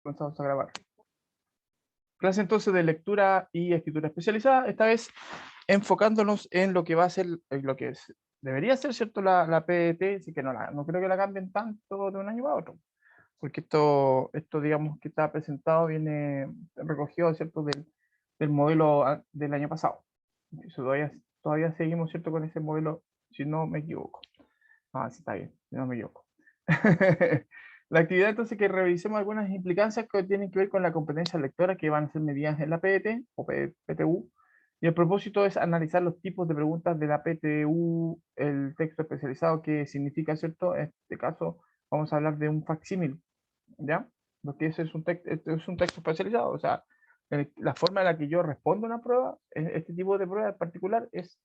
Comenzamos a grabar. Clase entonces de lectura y escritura especializada, esta vez enfocándonos en lo que va a ser, lo que debería ser, ¿cierto? La PDT, así que no creo que la cambien tanto de un año a otro, porque esto digamos que está presentado, viene recogido, ¿cierto? Del modelo del año pasado. Eso todavía seguimos, ¿cierto? Con ese modelo, si no me equivoco. Ah, sí, está bien, si no me equivoco. La actividad entonces que revisemos algunas implicancias que tienen que ver con la competencia lectora que van a ser medidas en la PDT o PTU. Y el propósito es analizar los tipos de preguntas de la PTU, el texto especializado, que significa, ¿cierto? En este caso vamos a hablar de un facsímil, ¿ya? Lo que es un texto especializado, o sea, la forma en la que yo respondo a una prueba, este tipo de prueba en particular, es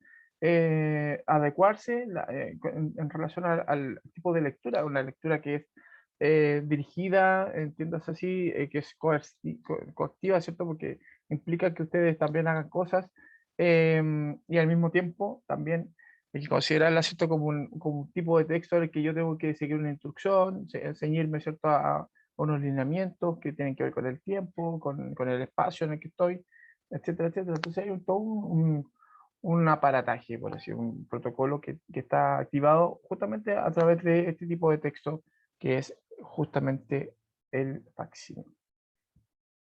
adecuarse en relación al tipo de lectura, una lectura que es dirigida, entiendas así, que es coactiva, ¿cierto? Porque implica que ustedes también hagan cosas y al mismo tiempo también hay que considerarla, ¿cierto? Como un tipo de texto en el que yo tengo que seguir una instrucción, ceñirme, ¿cierto? A unos lineamientos que tienen que ver con el tiempo, con el espacio en el que estoy, etcétera, etcétera. Entonces hay todo un aparataje, por decir, un protocolo que está activado justamente a través de este tipo de texto que es justamente el facsímil.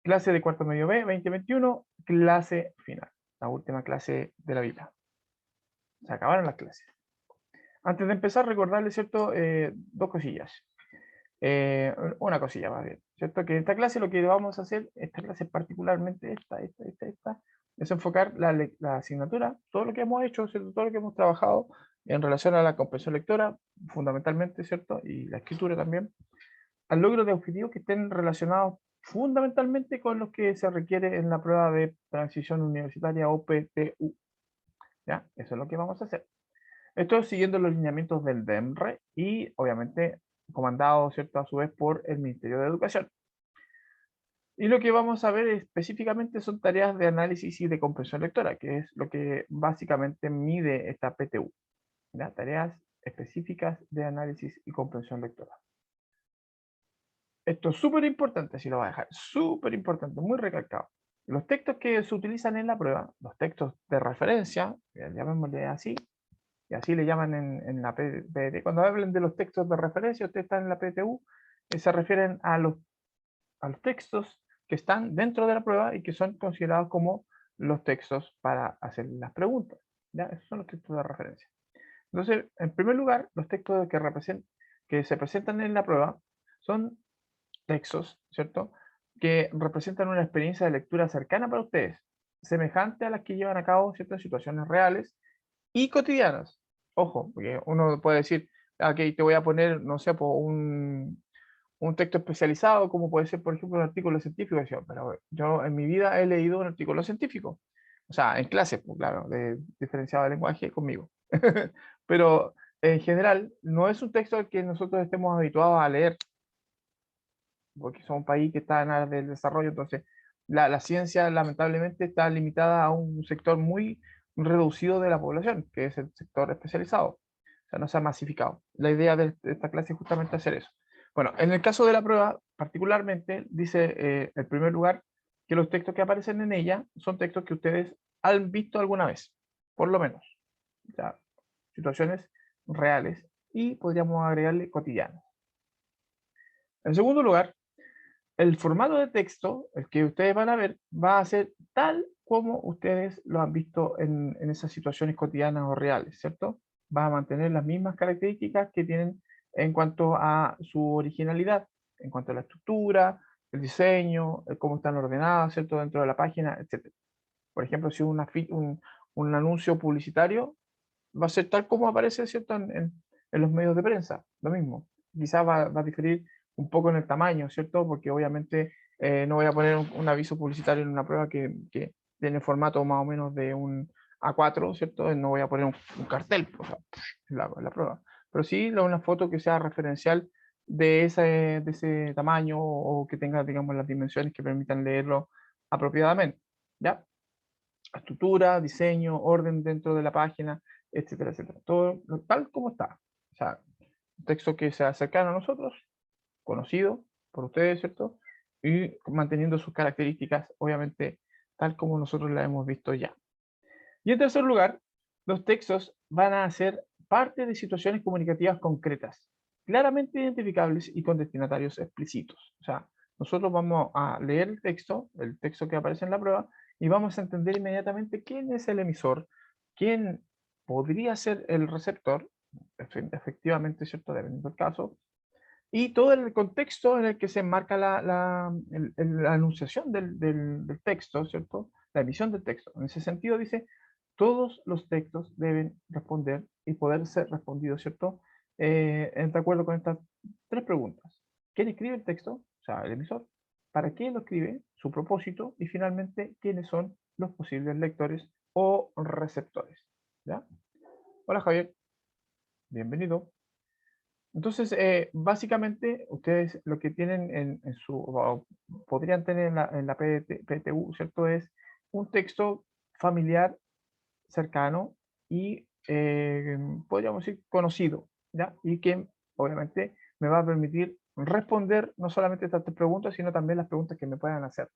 Clase de cuarto medio B 2021, clase final, la última clase de la vida. Se acabaron las clases. Antes de empezar, recordarles, ¿cierto? Dos cosillas. Una cosilla más bien, ¿cierto? Que en esta clase lo que vamos a hacer, esta clase particularmente, esta, es enfocar la asignatura, todo lo que hemos hecho, ¿cierto? Todo lo que hemos trabajado en relación a la comprensión lectora, fundamentalmente, ¿cierto? Y la escritura también, al logro de objetivos que estén relacionados fundamentalmente con los que se requiere en la prueba de transición universitaria o PTU. ¿Ya? Eso es lo que vamos a hacer. Esto siguiendo los lineamientos del DEMRE y obviamente comandado, ¿cierto? A su vez por el Ministerio de Educación. Y lo que vamos a ver específicamente son tareas de análisis y de comprensión lectora, que es lo que básicamente mide esta PTU. ¿Ya? Tareas específicas de análisis y comprensión lectora. Esto es súper importante, si lo voy a dejar, súper importante, muy recalcado. Los textos que se utilizan en la prueba, los textos de referencia, llamémosle así, y así le llaman en la PDT. Cuando hablen de los textos de referencia, ustedes están en la PTU, se refieren a los textos que están dentro de la prueba y que son considerados como los textos para hacer las preguntas. ¿Ya? Esos son los textos de referencia. Entonces, en primer lugar, los textos que se presentan en la prueba son textos, ¿cierto? Que representan una experiencia de lectura cercana para ustedes, semejante a las que llevan a cabo ciertas situaciones reales y cotidianas. Ojo, porque uno puede decir, aquí te voy a poner, no sé, un texto especializado, como puede ser, por ejemplo, un artículo científico, pero yo en mi vida he leído un artículo científico. O sea, en clase, pues, claro, de diferenciado de lenguaje conmigo. Pero en general, no es un texto al que nosotros estemos habituados a leer, porque somos un país que está en áreas del desarrollo, entonces la ciencia lamentablemente está limitada a un sector muy reducido de la población, que es el sector especializado, o sea, no se ha masificado. La idea de esta clase es justamente hacer eso. Bueno, en el caso de la prueba, particularmente, dice en primer lugar que los textos que aparecen en ella son textos que ustedes han visto alguna vez, por lo menos, o sea, situaciones reales y podríamos agregarle cotidianas. En segundo lugar, el formato de texto, el que ustedes van a ver, va a ser tal como ustedes lo han visto en esas situaciones cotidianas o reales, ¿cierto? Va a mantener las mismas características que tienen en cuanto a su originalidad, en cuanto a la estructura, el diseño, cómo están ordenadas, ¿cierto? Dentro de la página, etc. Por ejemplo, si un anuncio publicitario va a ser tal como aparece, ¿cierto? En los medios de prensa, lo mismo. Quizás va a diferir un poco en el tamaño, ¿cierto? Porque obviamente no voy a poner un aviso publicitario en una prueba que tiene formato más o menos de un A4, ¿cierto? No voy a poner un cartel, o sea, en la prueba. Pero sí una foto que sea referencial de ese tamaño o que tenga, digamos, las dimensiones que permitan leerlo apropiadamente, ¿ya? Estructura, diseño, orden dentro de la página, etcétera, etcétera. Todo tal como está. O sea, un texto que sea cercano a nosotros, conocido por ustedes, ¿cierto? y manteniendo sus características, obviamente, tal como nosotros la hemos visto ya. Y en tercer lugar, los textos van a ser parte de situaciones comunicativas concretas, claramente identificables y con destinatarios explícitos. O sea, nosotros vamos a leer el texto que aparece en la prueba, y vamos a entender inmediatamente quién es el emisor, quién podría ser el receptor, efectivamente, ¿cierto? Dependiendo del caso, y todo el contexto en el que se enmarca la anunciación del texto, ¿cierto? La emisión del texto. En ese sentido dice, todos los textos deben responder y poder ser respondidos, ¿cierto? De acuerdo con estas tres preguntas. ¿Quién escribe el texto? O sea, el emisor. ¿Para qué lo escribe? Su propósito. Y finalmente, ¿quiénes son los posibles lectores o receptores? ¿Ya? Hola, Javier. Bienvenido. Entonces, básicamente, ustedes lo que tienen en su, o podrían tener en la PTU, ¿cierto? Es un texto familiar, cercano y, podríamos decir, conocido, ¿ya? Y que, obviamente, me va a permitir responder no solamente estas tres preguntas, sino también las preguntas que me puedan hacer.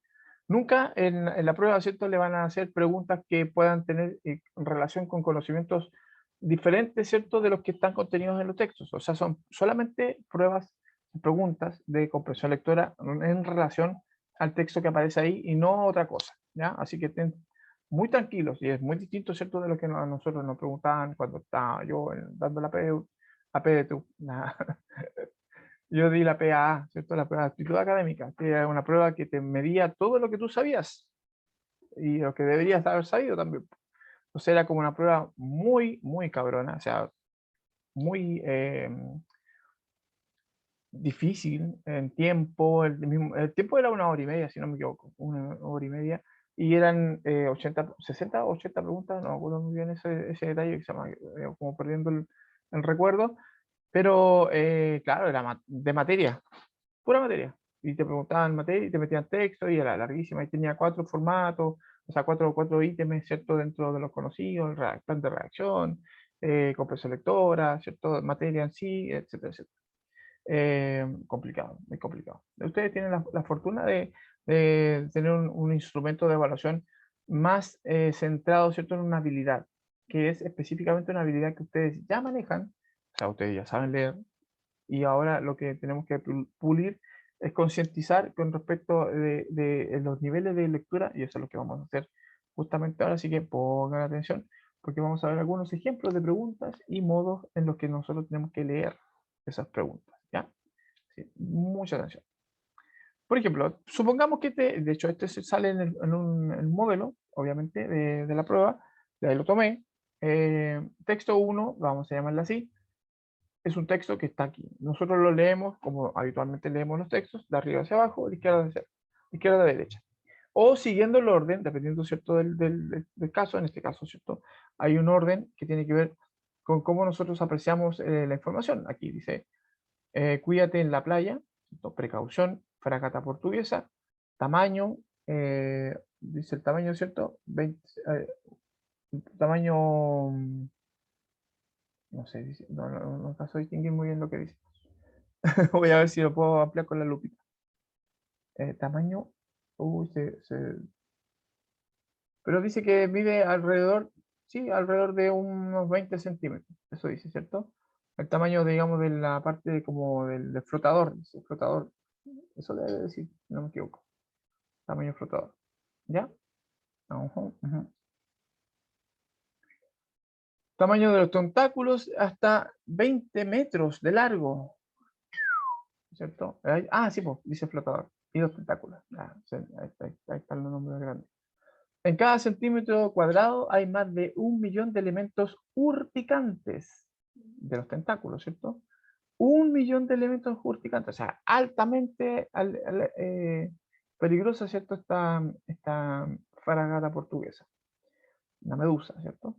Nunca en la prueba, ¿cierto?, le van a hacer preguntas que puedan tener relación con conocimientos diferentes, ¿cierto?, de los que están contenidos en los textos. O sea, son solamente pruebas, preguntas de comprensión lectora en relación al texto que aparece ahí y no otra cosa, ¿ya? Así que estén muy tranquilos, y es muy distinto, ¿cierto?, de lo que a nosotros nos preguntaban cuando estaba yo dando la PDTU, yo di la PAA, ¿cierto? La prueba de actitud académica, que era una prueba que te medía todo lo que tú sabías y lo que deberías haber sabido también. Entonces era como una prueba muy, muy cabrona, o sea, muy difícil en tiempo. El tiempo era 1 hora y media, si no me equivoco, 1 hora y media, y eran 60 o 80 preguntas, no me acuerdo muy bien ese detalle, que se llama, como perdiendo el recuerdo, pero claro, era de materia, pura materia. Y te preguntaban materia y te metían texto y era larguísima y tenía 4 formatos, o sea, cuatro ítems, ¿cierto? Dentro de los conocidos, el plan de reacción, comprensión lectora, ¿cierto? Materia en sí, etcétera, etcétera. Complicado, muy complicado. Ustedes tienen la fortuna de tener un instrumento de evaluación más centrado, ¿cierto?, en una habilidad, que es específicamente una habilidad que ustedes ya manejan, o sea, ustedes ya saben leer, y ahora lo que tenemos que pulir es concientizar con respecto de los niveles de lectura, y eso es lo que vamos a hacer justamente ahora, así que pongan atención, porque vamos a ver algunos ejemplos de preguntas y modos en los que nosotros tenemos que leer esas preguntas, ¿ya? Sí, mucha atención. Por ejemplo, supongamos que de hecho este sale en un modelo, obviamente, de la prueba, de ahí lo tomé, texto 1, vamos a llamarlo así, es un texto que está aquí. Nosotros lo leemos como habitualmente leemos los textos, de arriba hacia abajo, de izquierda a derecha. O siguiendo el orden, dependiendo, ¿cierto?, del caso, en este caso, ¿cierto?, hay un orden que tiene que ver con cómo nosotros apreciamos la información. Aquí dice, cuídate en la playa, ¿cierto? Precaución, fragata portuguesa, tamaño, dice el tamaño, ¿cierto? Tamaño, no sé, no alcanzo a distinguir muy bien lo que dice. Voy a ver si lo puedo ampliar con la lupita. Tamaño, uy, pero dice que mide alrededor, sí, alrededor de unos 20 centímetros. Eso dice, ¿cierto? El tamaño, digamos, de la parte como del flotador, dice, flotador. Eso debe decir, si no me equivoco. Tamaño flotador. ¿Ya? Ujú, ujú. Tamaño de los tentáculos hasta 20 metros de largo, ¿cierto? Sí, pues, dice flotador. Y los tentáculos. Sí, ahí están los nombres grandes. En cada centímetro cuadrado hay más de 1 millón de elementos urticantes de los tentáculos, ¿cierto? 1 millón de elementos urticantes, o sea, altamente peligrosa, ¿cierto? Esta fragata portuguesa, una medusa, ¿cierto?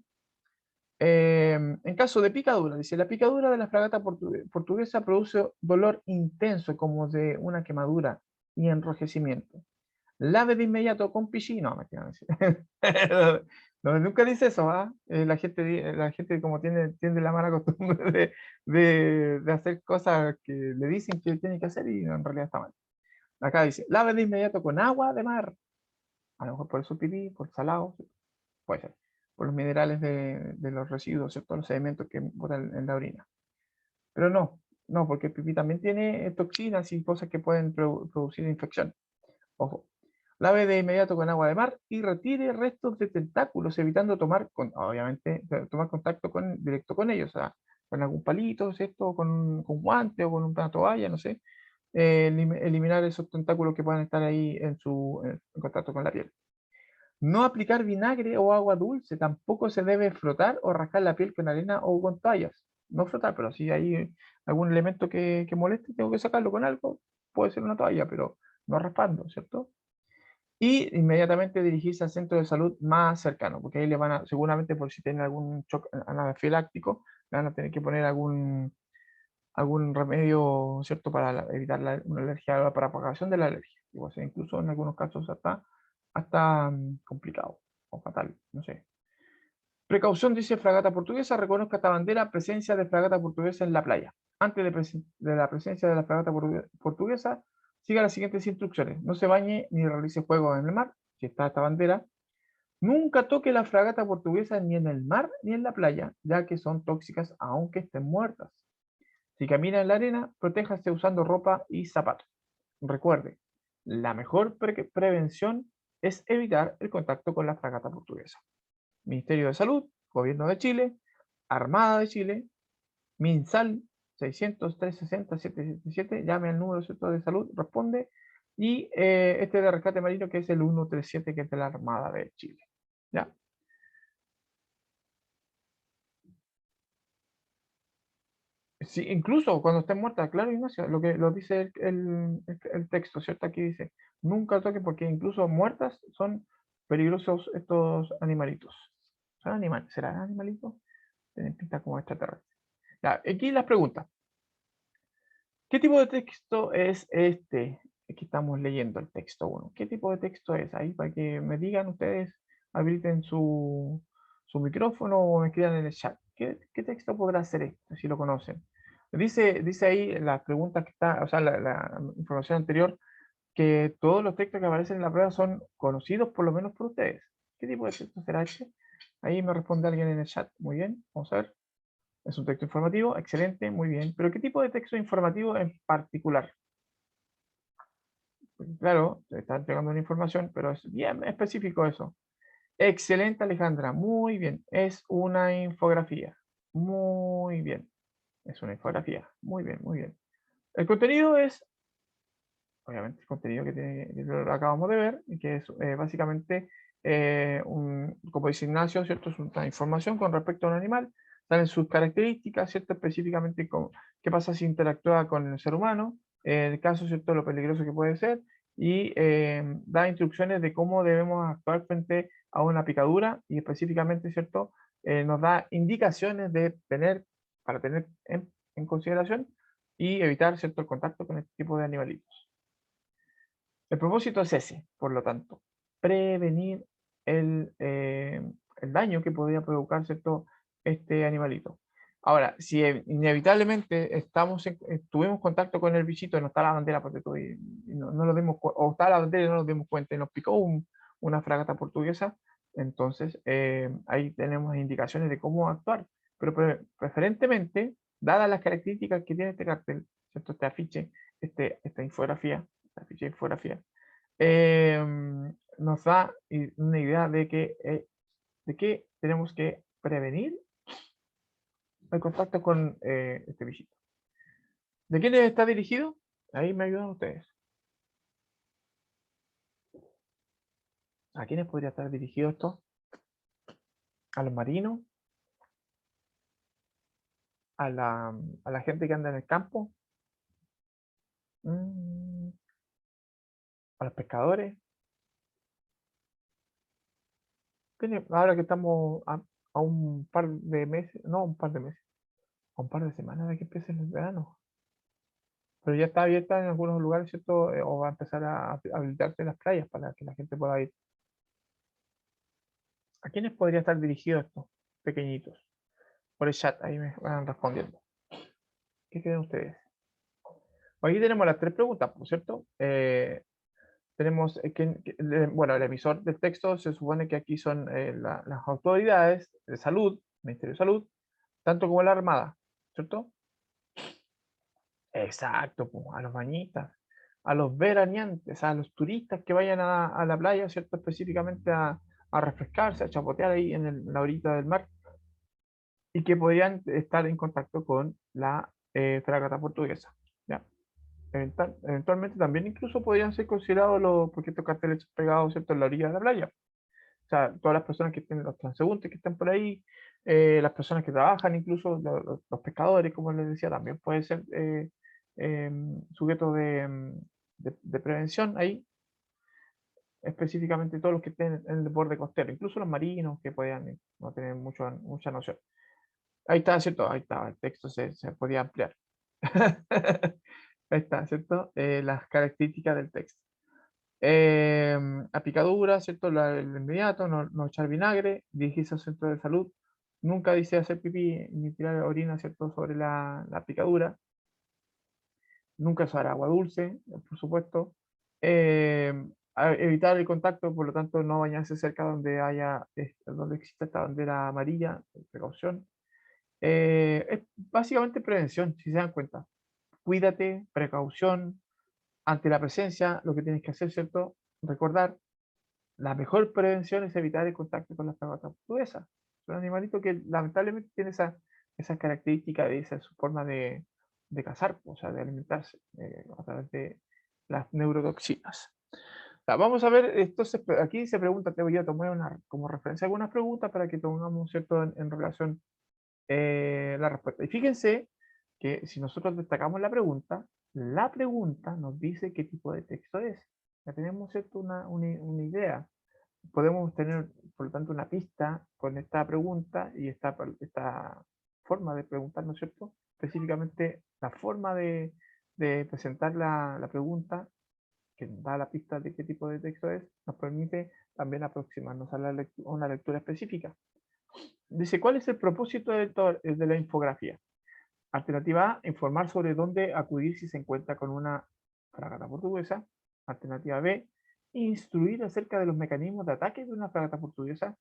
En caso de picadura, dice, la picadura de la fragata portuguesa produce dolor intenso como de una quemadura y enrojecimiento. Lave de inmediato con piscina. No, mentira, no, no, nunca dice eso, ¿ah? La gente como tiene la mala costumbre de hacer cosas que le dicen que tiene que hacer y en realidad está mal. Acá dice, lave de inmediato con agua de mar. A lo mejor por eso pipí, por salado, puede ser. Por los minerales de los residuos, ¿cierto? Los sedimentos que botan en la orina. Pero no, no, porque el pipí también tiene toxinas y cosas que pueden producir infección. Ojo. Lave de inmediato con agua de mar y retire restos de tentáculos, evitando tomar, obviamente, tomar contacto directo con ellos, o sea, con algún palito, ¿cierto? Con guante o con una toalla, no sé. Eliminar esos tentáculos que puedan estar ahí en contacto con la piel. No aplicar vinagre o agua dulce, tampoco se debe frotar o rascar la piel con arena o con toallas. No frotar, pero si hay algún elemento que moleste, tengo que sacarlo con algo, puede ser una toalla, pero no raspando, ¿cierto? Y inmediatamente dirigirse al centro de salud más cercano, porque ahí le van a, seguramente por si tienen algún shock anafiláctico, le van a tener que poner algún remedio, ¿cierto? Para evitar una alergia, la propagación de la alergia. O sea, incluso en algunos casos hasta complicado o fatal, no sé. Precaución, dice fragata portuguesa, reconozca esta bandera, presencia de fragata portuguesa en la playa. Antes de la presencia de la fragata portuguesa, siga las siguientes instrucciones. No se bañe ni realice juegos en el mar, si está esta bandera. Nunca toque la fragata portuguesa ni en el mar ni en la playa, ya que son tóxicas aunque estén muertas. Si camina en la arena, protéjase usando ropa y zapatos. Recuerde, la mejor prevención es evitar el contacto con la fragata portuguesa. Ministerio de Salud, Gobierno de Chile, Armada de Chile, MinSal 600-360-777, llame al número de salud, responde, y este de rescate marino que es el 137, que es de la Armada de Chile. ¿Ya? Sí, incluso cuando estén muertas, claro, Ignacio, lo que lo dice el texto, ¿cierto? Aquí dice, nunca toque porque incluso muertas son peligrosos estos animalitos. ¿Son animales? ¿Serán animalitos? Tienen pinta como extraterrestres. Ya, aquí las preguntas. ¿Qué tipo de texto es este? Aquí estamos leyendo el texto 1. ¿Qué tipo de texto es? Ahí para que me digan ustedes, habiliten su micrófono o me escriban en el chat. ¿Qué texto podrá ser esto, si lo conocen? Dice ahí la pregunta que está, o sea, la información anterior, que todos los textos que aparecen en la prueba son conocidos por lo menos por ustedes. ¿Qué tipo de texto será este? Ahí me responde alguien en el chat. Muy bien, vamos a ver. Es un texto informativo, excelente, muy bien. Pero ¿qué tipo de texto informativo en particular? Porque, claro, te está entregando una información, pero es bien específico eso. Excelente, Alejandra, muy bien. Es una infografía. Muy bien. Es una infografía. Muy bien, muy bien. El contenido es, obviamente, el contenido que lo acabamos de ver, y que es básicamente, como dice Ignacio, ¿cierto? Es una información con respecto a un animal, salen sus características, ¿cierto? Específicamente qué pasa si interactúa con el ser humano, el caso, ¿cierto? Lo peligroso que puede ser, y da instrucciones de cómo debemos actuar frente a una picadura, y específicamente, ¿cierto? Nos da indicaciones para tener en consideración y evitar, ¿cierto? El contacto con este tipo de animalitos. El propósito es ese, por lo tanto, prevenir el daño que podría provocar, ¿cierto? Este animalito. Ahora, si inevitablemente tuvimos contacto con el bichito y no está la bandera, porque y no lo dimos, o está la bandera y no nos dimos cuenta y nos picó una fragata portuguesa, entonces ahí tenemos indicaciones de cómo actuar. Pero preferentemente, dadas las características que tiene este cartel, ¿cierto? Este afiche, esta infografía, la ficha de infografía, nos da una idea de que tenemos que prevenir el contacto con este bichito. ¿De quién está dirigido? Ahí me ayudan ustedes. ¿A quiénes podría estar dirigido esto? ¿A los marinos? ¿A la gente que anda en el campo? Mm, ¿A los pescadores? Ahora que estamos a un par de meses, no, un par de meses, a un par de semanas de que empiece el verano. Pero ya está abierta en algunos lugares, ¿cierto? O va a empezar a habilitarse las playas para que la gente pueda ir. ¿A quiénes podría estar dirigido esto? Pequeñitos. Por el chat, ahí me van respondiendo. ¿Qué creen ustedes? Aquí tenemos las tres preguntas, ¿por cierto? Tenemos, bueno, el emisor del texto se supone que aquí son las autoridades de salud, Ministerio de Salud, tanto como la Armada, ¿cierto? Exacto, pues, a los bañistas, a los veraneantes, a los turistas que vayan a la playa, ¿cierto? Específicamente a refrescarse, a chapotear ahí en la orilla del mar y que podrían estar en contacto con la fragata portuguesa, ¿ya? Eventualmente también incluso podrían ser considerados porque estos carteles son pegados, ¿cierto? En la orilla de la playa. O sea, todas las personas que estén, los transeúntes que están por ahí, las personas que trabajan, incluso los pescadores, como les decía, también pueden ser sujetos de prevención ahí, específicamente todos los que estén en el borde costero, incluso los marinos que podían no tener mucha noción. Ahí está, ¿cierto? Ahí está, el texto se podía ampliar. Ahí está, ¿cierto? Las características del texto. A picadura, ¿cierto? El inmediato, no echar vinagre, dirigirse al centro de salud, nunca dice hacer pipí ni tirar orina, ¿cierto? Sobre la picadura, nunca usar agua dulce, por supuesto. Eh, Evitar el contacto, por lo tanto, no bañarse cerca donde exista esta bandera amarilla, precaución. Es básicamente prevención, si se dan cuenta. Cuídate, precaución, ante la presencia, lo que tienes que hacer, ¿cierto? Recordar, la mejor prevención es evitar el contacto con la fragata portuguesa. Es un animalito que lamentablemente tiene esa característica de esa su forma de cazar, o sea, de alimentarse a través de las neurotoxinas. Vamos a ver, entonces aquí se pregunta, te voy a tomar como referencia algunas preguntas para que tengamos, ¿cierto?, en relación la respuesta. Y fíjense que si nosotros destacamos la pregunta nos dice qué tipo de texto es. Ya tenemos, ¿cierto?, una idea. Podemos tener, por lo tanto, una pista con esta pregunta y esta forma de preguntar, ¿no es cierto? Específicamente la forma de presentar la pregunta, que nos da la pista de qué tipo de texto es, nos permite también aproximarnos a una lectura específica. Dice, ¿cuál es el propósito de la infografía? Alternativa A, informar sobre dónde acudir si se encuentra con una fragata portuguesa. Alternativa B, instruir acerca de los mecanismos de ataque de una fragata portuguesa.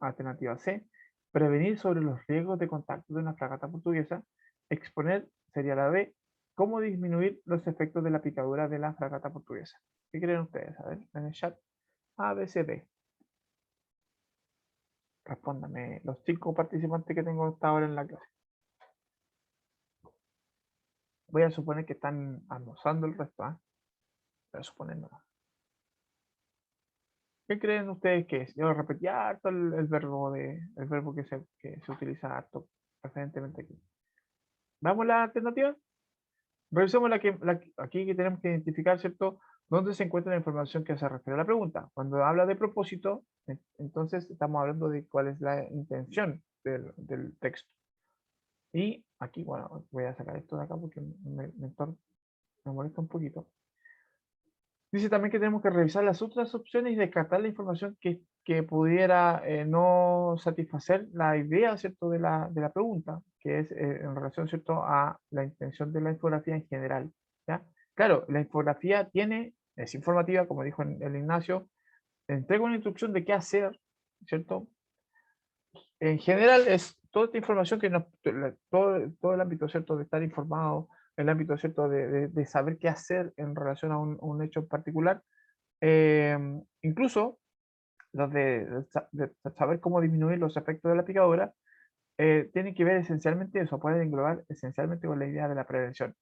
Alternativa C, prevenir sobre los riesgos de contacto de una fragata portuguesa. Exponer, sería la B, cómo disminuir los efectos de la picadura de la fragata portuguesa. ¿Qué creen ustedes? A ver, en el chat. A, B, C, D. Respóndame los 5 participantes que tengo hasta ahora en la clase. Voy a suponer que están almorzando el resto, ¿ah? Voy a suponer nomás. ¿Qué creen ustedes que es? Yo repetí harto el verbo que se utiliza harto preferentemente aquí. ¿Vamos a la alternativa? Revisemos aquí que tenemos que identificar, ¿cierto? ¿Dónde se encuentra la información que se refiere a la pregunta? Cuando habla de propósito, entonces estamos hablando de cuál es la intención del texto. Y aquí, bueno, voy a sacar esto de acá porque me molesta un poquito. Dice también que tenemos que revisar las otras opciones y descartar la información que pudiera no satisfacer la idea, ¿cierto?, de la pregunta, que es en relación, ¿cierto?, a la intención de la infografía en general, ¿ya? Claro, la infografía es informativa, como dijo el Ignacio, entrega una instrucción de qué hacer, ¿cierto? En general es toda esta información todo el ámbito, ¿cierto?, de estar informado, el ámbito, ¿cierto?, de saber qué hacer en relación a un hecho en particular, incluso los de saber cómo disminuir los efectos de la picadura, tienen que ver esencialmente eso, pueden englobar esencialmente con la idea de la prevención.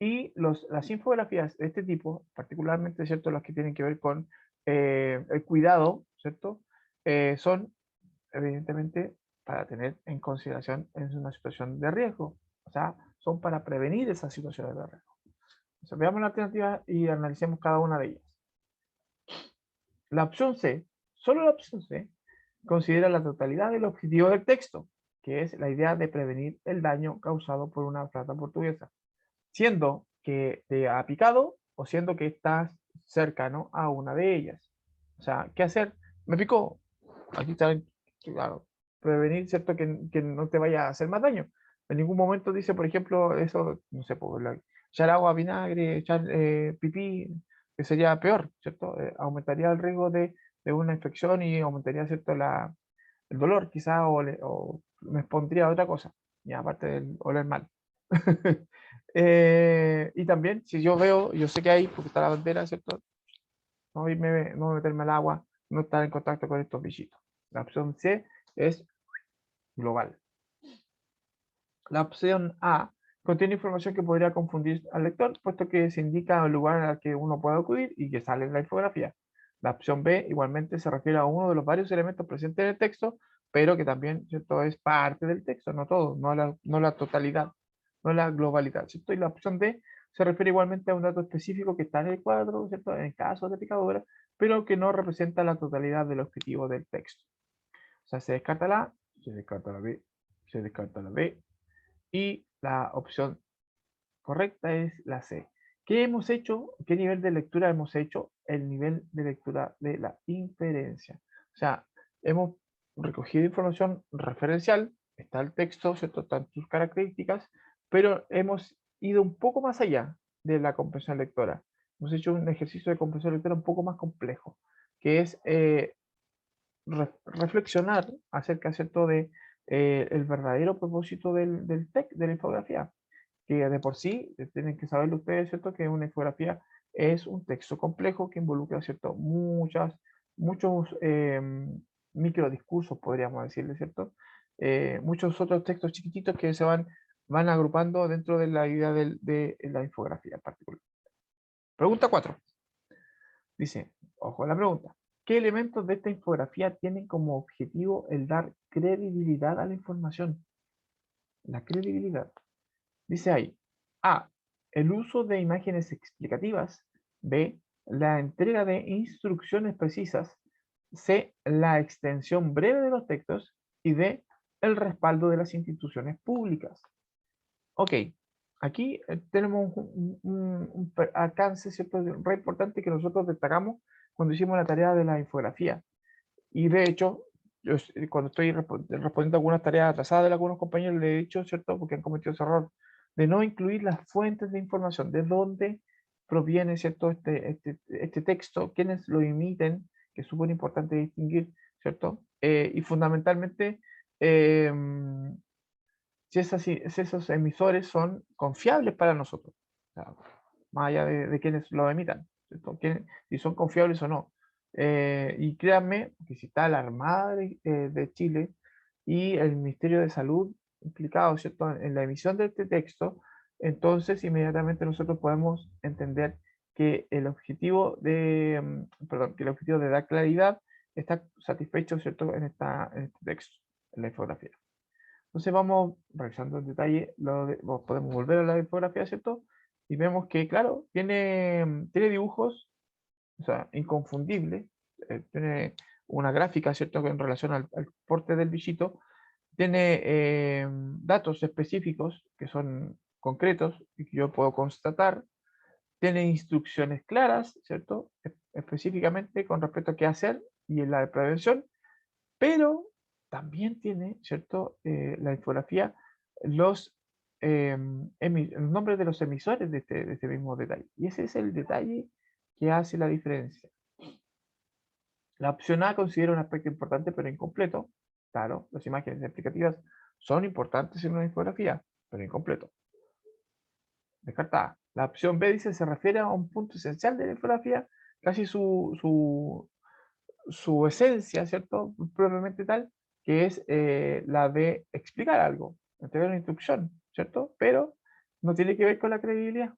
Y las infografías de este tipo, particularmente, ¿cierto?, las que tienen que ver con el cuidado, ¿cierto?, son evidentemente para tener en consideración en una situación de riesgo. O sea, son para prevenir esas situaciones de riesgo. Entonces, veamos la alternativa y analicemos cada una de ellas. La opción C, solo la opción C, considera la totalidad del objetivo del texto, que es la idea de prevenir el daño causado por una fragata portuguesa, siendo que te ha picado o siendo que estás cercano a una de ellas. O sea, ¿qué hacer? Me picó. Aquí está, claro, prevenir, ¿cierto? Que no te vaya a hacer más daño. En ningún momento dice, por ejemplo, eso, no sé, echar agua, vinagre, echar pipí, que sería peor, ¿cierto? Aumentaría el riesgo de una infección y aumentaría, ¿cierto? El dolor quizá o me expondría a otra cosa, y aparte del oler mal. Y también, si yo veo, yo sé que hay, porque está la bandera, ¿cierto? No meterme al agua, no estar en contacto con estos bichitos. La opción C es global. La opción A contiene información que podría confundir al lector, puesto que se indica el lugar al que uno puede acudir y que sale en la infografía. La opción B igualmente se refiere a uno de los varios elementos presentes en el texto, pero que también, ¿cierto?, es parte del texto, no todo, no la totalidad, no la globalidad, ¿cierto? Y la opción D se refiere igualmente a un dato específico que está en el cuadro, ¿cierto?, en caso de picadura, pero que no representa la totalidad del objetivo del texto. O sea, se descarta la A, se descarta la B, se descarta la B, y la opción correcta es la C. ¿Qué hemos hecho? ¿Qué nivel de lectura hemos hecho? El nivel de lectura de la inferencia. O sea, hemos recogido información referencial, está el texto, ¿cierto? Están sus características, pero hemos ido un poco más allá de la comprensión lectora. Hemos hecho un ejercicio de comprensión lectora un poco más complejo, que es reflexionar acerca, ¿cierto?, de el verdadero propósito de la infografía, que de por sí tienen que saberlo ustedes, ¿cierto?, que una infografía es un texto complejo que involucra, ¿cierto?, muchos microdiscursos, podríamos decirle, ¿cierto? Muchos otros textos chiquititos que van agrupando dentro de la idea de la infografía en particular. Pregunta 4. Dice, ojo a la pregunta. ¿Qué elementos de esta infografía tienen como objetivo el dar credibilidad a la información? La credibilidad. Dice ahí, A, el uso de imágenes explicativas. B, la entrega de instrucciones precisas. C, la extensión breve de los textos. Y D, el respaldo de las instituciones públicas. Ok, aquí tenemos un alcance, ¿cierto?, re importante que nosotros destacamos cuando hicimos la tarea de la infografía. Y de hecho, yo cuando estoy respondiendo algunas tareas atrasadas de algunos compañeros, le he dicho, ¿cierto?, porque han cometido ese error, de no incluir las fuentes de información, de dónde proviene, ¿cierto?, este texto, quiénes lo emiten, que es súper importante distinguir, ¿cierto? Y fundamentalmente, eh, si esos emisores son confiables para nosotros, o sea, más allá de quienes lo emitan, ¿cierto? Si son confiables o no. Y créanme que si está la Armada de Chile y el Ministerio de Salud implicado, ¿cierto?, en la emisión de este texto, entonces inmediatamente nosotros podemos entender que el objetivo que el objetivo de dar claridad está satisfecho, ¿cierto?, en este texto, en la infografía. Entonces vamos revisando en detalle, podemos volver a la infografía, ¿cierto? Y vemos que, claro, tiene dibujos, o sea, inconfundibles, tiene una gráfica, ¿cierto?, en relación al porte del bichito, tiene datos específicos que son concretos y que yo puedo constatar, tiene instrucciones claras, ¿cierto?, específicamente con respecto a qué hacer y en la prevención, pero también tiene, ¿cierto?, la infografía, los, los nombres de los emisores de este mismo detalle. Y ese es el detalle que hace la diferencia. La opción A considera un aspecto importante pero incompleto. Claro, las imágenes explicativas son importantes en una infografía, pero incompleto. Descartada. La opción B dice se refiere a un punto esencial de la infografía, casi su esencia, ¿cierto?, propiamente tal, que es la de explicar algo, entregar una instrucción, ¿cierto? Pero no tiene que ver con la credibilidad.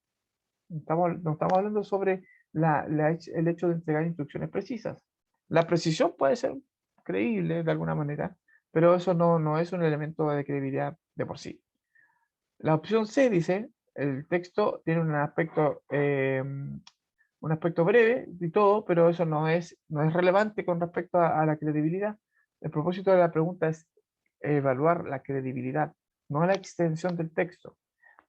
No estamos hablando sobre el hecho de entregar instrucciones precisas. La precisión puede ser creíble de alguna manera, pero eso no es un elemento de credibilidad de por sí. La opción C dice, el texto tiene un aspecto breve y todo, pero eso no es relevante con respecto a la credibilidad. El propósito de la pregunta es evaluar la credibilidad, no la extensión del texto.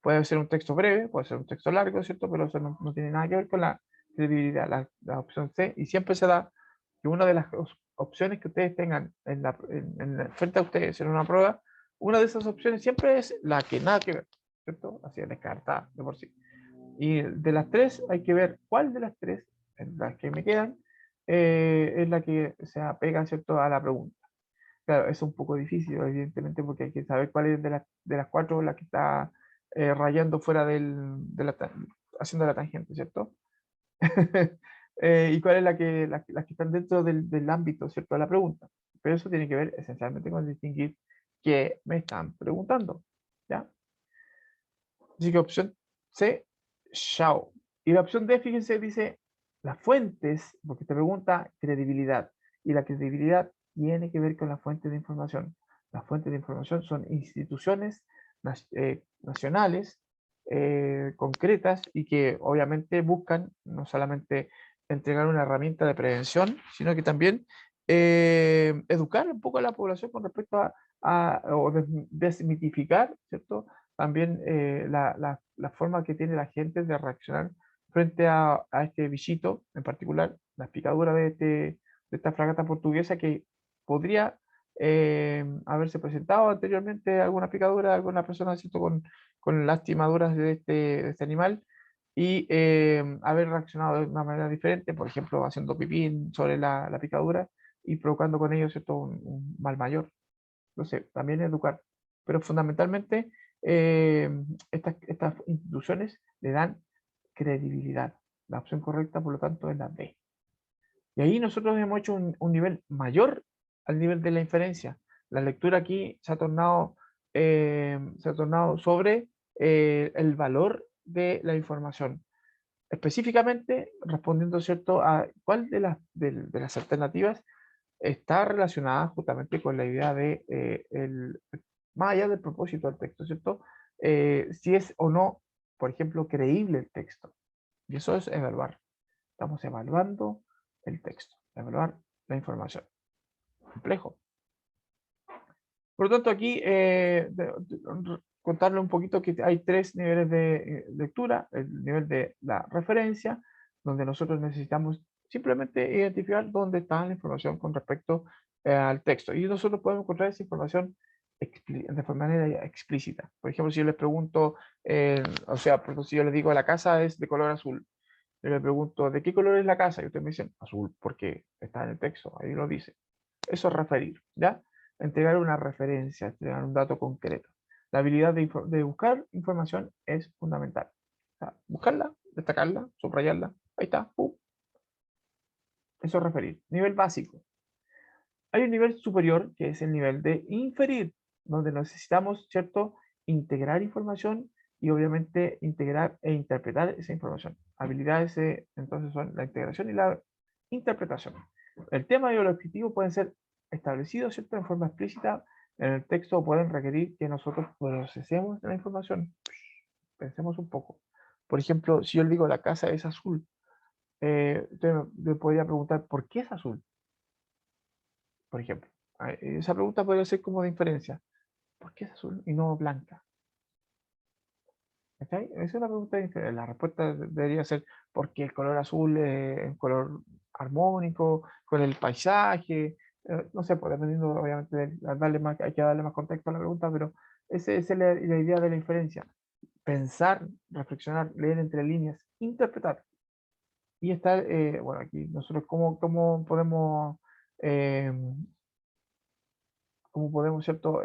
Puede ser un texto breve, puede ser un texto largo, ¿cierto? Pero eso no tiene nada que ver con la credibilidad. La opción C, y siempre se da que una de las opciones que ustedes tengan frente a ustedes en una prueba, una de esas opciones siempre es la que nada que ver, ¿cierto? Así es descartada de por sí. Y de las tres hay que ver cuál de las tres, las que me quedan, es la que se apega, ¿cierto?, a la pregunta. Claro, es un poco difícil, evidentemente, porque hay que saber cuál es de las cuatro la que está rayando fuera haciendo la tangente, ¿cierto? Y cuál es las que están dentro del ámbito, ¿cierto?, de la pregunta. Pero eso tiene que ver esencialmente con distinguir qué me están preguntando, ¿ya? Así que opción C, chao. Y la opción D, fíjense, dice las fuentes, porque te pregunta credibilidad. Y la credibilidad tiene que ver con las fuentes de información. Las fuentes de información son instituciones nacionales concretas y que obviamente buscan no solamente entregar una herramienta de prevención, sino que también educar un poco a la población con respecto o desmitificar, ¿cierto? También la forma que tiene la gente de reaccionar frente a este bichito, en particular, las picaduras de esta fragata portuguesa que podría haberse presentado anteriormente alguna picadura de alguna persona, ¿cierto?, con lastimaduras de este animal y haber reaccionado de una manera diferente, por ejemplo, haciendo pipí sobre la picadura y provocando con ello, ¿cierto?, un mal mayor. No sé, también educar. Pero fundamentalmente, eh, estas instituciones le dan credibilidad. La opción correcta, por lo tanto, es la D. Y ahí nosotros hemos hecho un nivel mayor al nivel de la inferencia. La lectura aquí se ha tornado sobre el valor de la información. Específicamente, respondiendo, ¿cierto?, a cuál de las alternativas está relacionada justamente con la idea de, más allá del propósito del texto, ¿cierto? Si es o no, por ejemplo, creíble el texto. Y eso es evaluar. Estamos evaluando el texto, evaluar la información. Complejo. Por lo tanto, aquí contarle un poquito que hay tres niveles de lectura. El nivel de la referencia, donde nosotros necesitamos simplemente identificar dónde está la información con respecto al texto. Y nosotros podemos encontrar esa información de manera explícita. Por ejemplo, si yo les pregunto, o sea, por ejemplo, si yo les digo la casa es de color azul, yo les pregunto, ¿de qué color es la casa? Y ustedes me dicen azul, porque está en el texto, ahí lo dice. Eso es referir, ¿ya? Entregar una referencia, entregar un dato concreto. La habilidad de buscar información es fundamental. O sea, buscarla, destacarla, subrayarla, ahí está, ¡pum! Eso es referir. Nivel básico. Hay un nivel superior que es el nivel de inferir, donde necesitamos, ¿cierto?, integrar información y obviamente integrar e interpretar esa información. Habilidades entonces son la integración y la interpretación. El tema y el objetivo pueden ser establecidos, ¿cierto?, en forma explícita en el texto o pueden requerir que nosotros procesemos la información. Pensemos un poco. Por ejemplo, si yo le digo la casa es azul, usted me podría preguntar, ¿por qué es azul? Por ejemplo. Esa pregunta podría ser como de inferencia. ¿Por qué es azul y no blanca? ¿Cachai? Esa es una pregunta de inferencia. La respuesta debería ser porque el color azul es un color armónico con el paisaje. No sé, pues dependiendo, obviamente, hay que darle más contexto a la pregunta, pero esa es la idea de la inferencia. Pensar, reflexionar, leer entre líneas, interpretar. Y estar, bueno, aquí nosotros cómo podemos eh, ¿cierto?,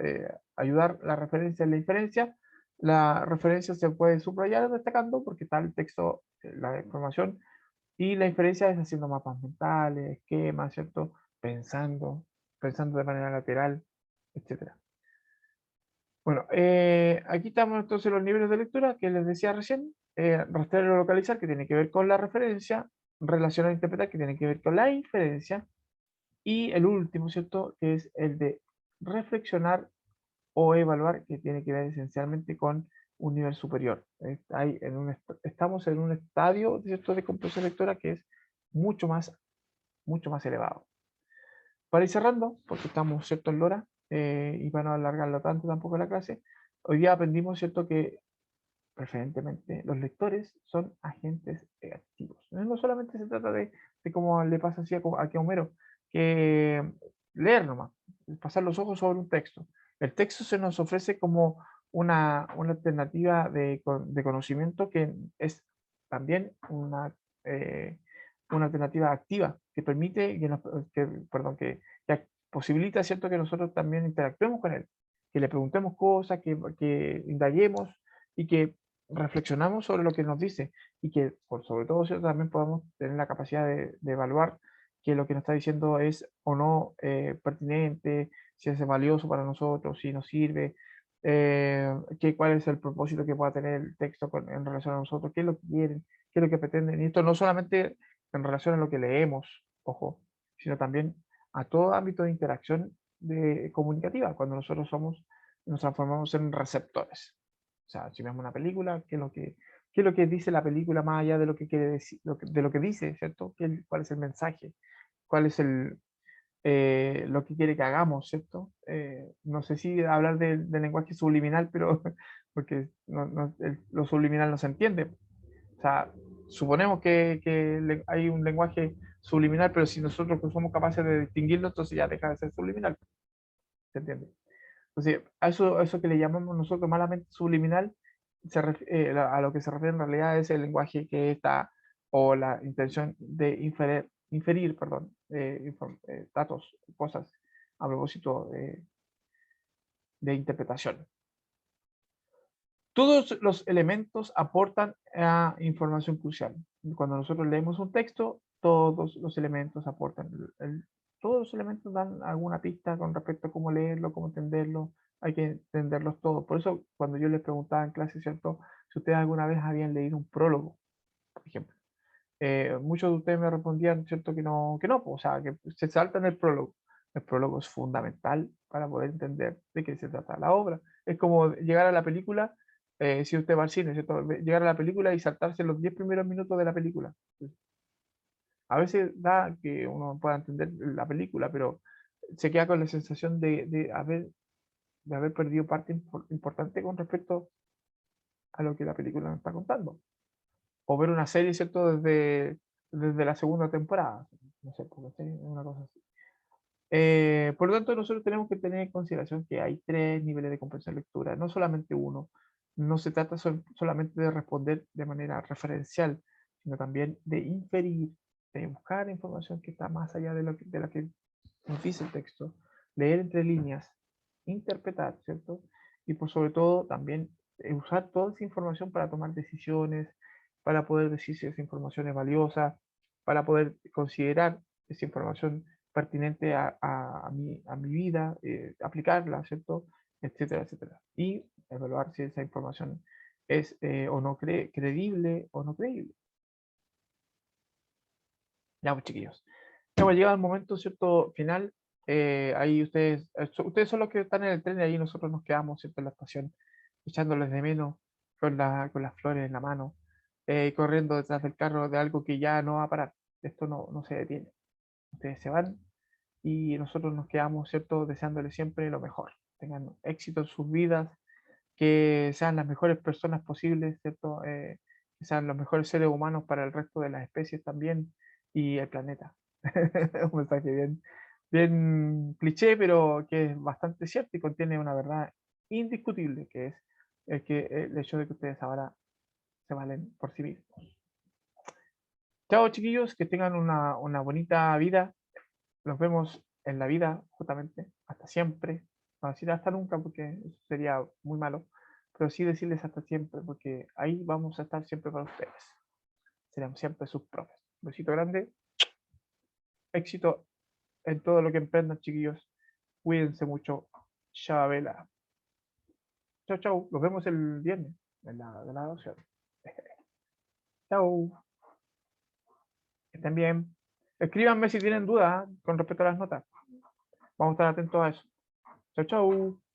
ayudar la referencia en la inferencia. La referencia se puede subrayar destacando porque está el texto, la información, y la inferencia es haciendo mapas mentales, esquemas, ¿cierto? Pensando de manera lateral, etcétera. Bueno, aquí estamos entonces los niveles de lectura que les decía recién. Rastrear o localizar, que tiene que ver con la referencia. Relacionar e interpretar, que tiene que ver con la inferencia. Y el último, ¿cierto?, que es el de reflexionar o evaluar, que tiene que ver esencialmente con un nivel superior. Estamos en un estadio, ¿cierto?, de comprensión lectora que es mucho más elevado. Para ir cerrando, porque estamos, ¿cierto?, en Lora, y para no alargarlo tanto tampoco la clase, hoy día aprendimos, ¿cierto?, que preferentemente los lectores son agentes activos. No solamente se trata de como le pasa así aquí a Homero, que leer nomás, pasar los ojos sobre un texto. El texto se nos ofrece como una alternativa de conocimiento que es también una alternativa activa que permite, perdón, que posibilita, ¿cierto?, que nosotros también interactuemos con él, que le preguntemos cosas, que indaguemos y que reflexionamos sobre lo que nos dice y que, por sobre todo, ¿cierto?, también podamos tener la capacidad de evaluar que lo que nos está diciendo es o no pertinente, si es valioso para nosotros, si nos sirve, cuál es el propósito que pueda tener el texto en relación a nosotros, qué es lo que quieren, qué es lo que pretenden. Y esto no solamente en relación a lo que leemos, ojo, sino también a todo ámbito de interacción comunicativa, cuando nosotros nos transformamos en receptores. O sea, si vemos una película, qué es lo que dice la película más allá de lo que quiere decir, de lo que dice, ¿cierto? ¿Cuál es el mensaje? ¿Cuál es lo que quiere que hagamos, ¿cierto? No sé si hablar del lenguaje subliminal, pero porque lo subliminal no se entiende. O sea, suponemos que hay un lenguaje subliminal, pero si nosotros no somos capaces de distinguirlo, entonces ya deja de ser subliminal. ¿Se entiende? Entonces, a eso que le llamamos nosotros malamente subliminal, a lo que se refiere en realidad es el lenguaje que está, o la intención de inferir, perdón, datos, cosas a propósito de interpretación. Todos los elementos aportan a información crucial. Cuando nosotros leemos un texto, todos los elementos aportan. Todos los elementos dan alguna pista con respecto a cómo leerlo, cómo entenderlo. Hay que entenderlos todos. Por eso, cuando yo les preguntaba en clase, ¿cierto? Si ustedes alguna vez habían leído un prólogo, por ejemplo. Muchos de ustedes me respondían, ¿cierto? Que no, o sea, que se saltan el prólogo. El prólogo es fundamental para poder entender de qué se trata la obra. Es como llegar a la película, si usted va al cine, ¿cierto? Llegar a la película y saltarse los 10 primeros minutos de la película. A veces da que uno pueda entender la película, pero se queda con la sensación de haber perdido parte importante con respecto a lo que la película nos está contando. O ver una serie, ¿cierto? Desde la segunda temporada. No sé, una cosa así. Por lo tanto, nosotros tenemos que tener en consideración que hay 3 niveles de comprensión lectura, no solamente uno. No se trata solamente de responder de manera referencial, sino también de inferir, de buscar información que está más allá de la que nos dice el texto, leer entre líneas, interpretar, ¿cierto? Y por sobre todo también usar toda esa información para tomar decisiones, para poder decir si esa información es valiosa, para poder considerar esa información pertinente a mi vida, aplicarla, ¿cierto? Etcétera, etcétera. Y evaluar si esa información es o no creíble o no creíble. Ya, pues, chiquillos. Ya, pues, llega el momento, ¿cierto? Final. Ahí ustedes son los que están en el tren y ahí nosotros nos quedamos, ¿cierto? En la estación, echándoles de menos con las flores en la mano, corriendo detrás del carro de algo que ya no va a parar. Esto no se detiene. Ustedes se van y nosotros nos quedamos, ¿cierto? Deseándoles siempre lo mejor. Tengan éxito en sus vidas, que sean las mejores personas posibles, ¿cierto? Que sean los mejores seres humanos para el resto de las especies también y el planeta. Un mensaje bien cliché, pero que es bastante cierto y contiene una verdad indiscutible, que es el hecho de que ustedes ahora se valen por sí mismos. Chao, chiquillos, que tengan una bonita vida. Nos vemos en la vida, justamente, hasta siempre. No decir hasta nunca, porque eso sería muy malo, pero sí decirles hasta siempre, porque ahí vamos a estar siempre para ustedes. Seremos siempre sus profes. Besito grande, éxito en todo lo que emprendan, chiquillos. Cuídense mucho. Chabela. Chao, chao. Nos vemos el viernes en la adopción. Chao. Que estén bien. Escríbanme si tienen dudas con respecto a las notas. Vamos a estar atentos a eso. Chao, chao.